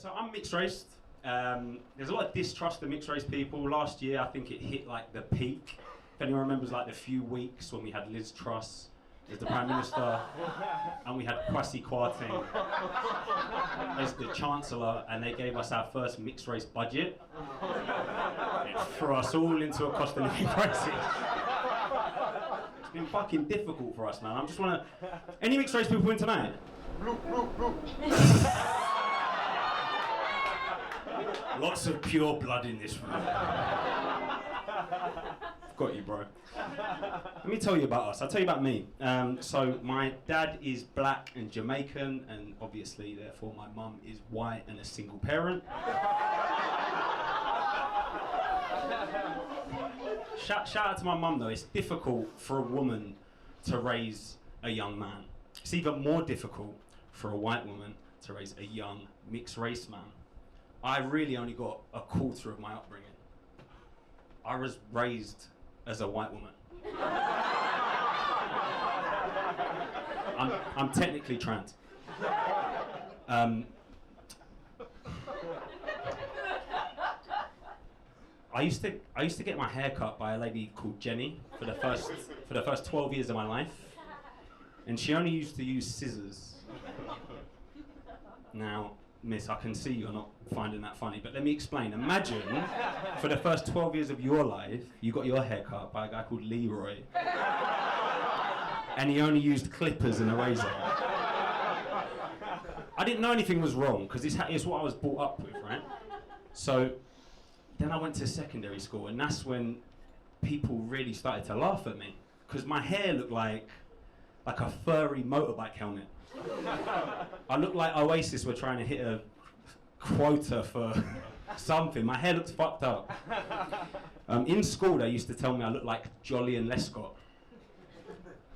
So I'm mixed raced. There's a lot of distrust of mixed race people. Last year, I think it hit like the peak. If anyone remembers, like the few weeks when we had Liz Truss as the Prime Minister, and we had Kwasi Kwarteng as the Chancellor, and they gave us our first mixed race budget. It threw us all into a cost of living crisis. It's been fucking difficult for us, man. I just want to. Any mixed race people in tonight? Lots of pure blood in this room. Got you, bro. Let me tell you about us. I'll tell you about me. So my dad is black and Jamaican, and obviously, therefore, my mum is white and a single parent. Shout out to my mum, though. It's difficult for a woman to raise a young man. It's even more difficult for a white woman to raise a young mixed race man. I really only got a quarter of my upbringing. I was raised as a white woman. I'm technically trans. I used to get my hair cut by a lady called Jenny for the first 12 years of my life, and she only used to use scissors. Now, miss, I can see you're not finding that funny, but let me explain. Imagine, for the first 12 years of your life, you got your hair cut by a guy called Leroy, and he only used clippers and a razor. I didn't know anything was wrong, because it's what I was brought up with, right? So, then I went to secondary school, and that's when people really started to laugh at me, because my hair looked like a furry motorbike helmet. I looked like Oasis were trying to hit a quota for something. My hair looked fucked up. In school, they used to tell me I looked like Jolly and Lescott.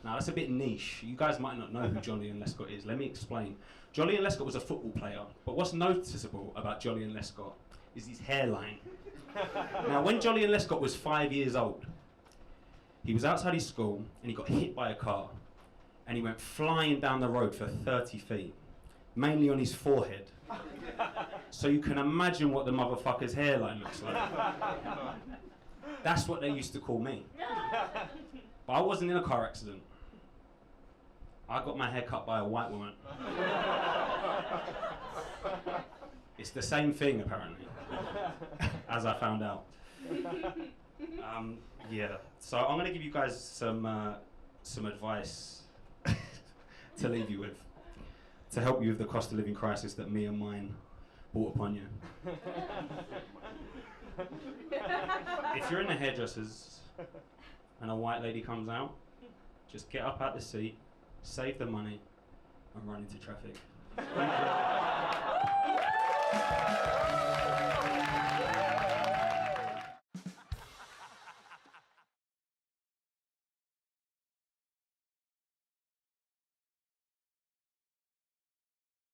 Now, that's a bit niche. You guys might not know who Jolly and Lescott is. Let me explain. Jolly and Lescott was a football player, but what's noticeable about Jolly and Lescott is his hairline. Now, when Jolly and Lescott was 5 years old, he was outside his school and he got hit by a car. And he went flying down the road for 30 feet, mainly on his forehead. So you can imagine what the motherfucker's hairline looks like. That's what they used to call me. But I wasn't in a car accident. I got my hair cut by a white woman. It's the same thing, apparently, as I found out. Yeah, so I'm gonna give you guys some advice to leave you with, to help you with the cost of living crisis that me and mine brought upon you. If you're in the hairdressers and a white lady comes out, just get up out the seat, save the money, and run into traffic.